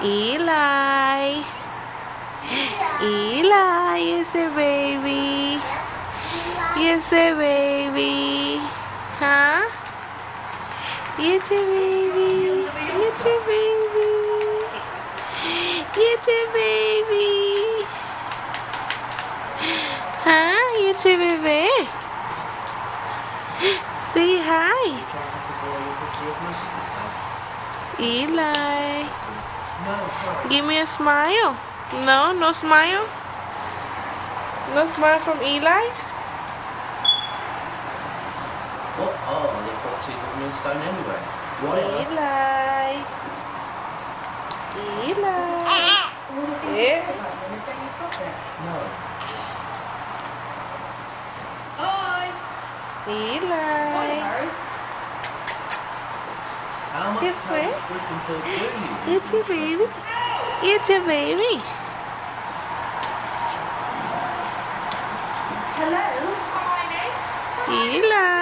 Eli. Eli is a baby. Yes, a baby. Huh? Yes, a baby. Yes, a baby. Yes, a baby. Huh? Yes, a baby. Say hi. Eli. Give me a smile. No, no smile. No smile from Eli. What? Oh, the properties of Millstone anyway. Whatever. Eli. Eli. Yeah. No. Hi. Eli. How much Good how friend. Griffin Hill do you? It's your baby. It's your baby. Hello. Eli.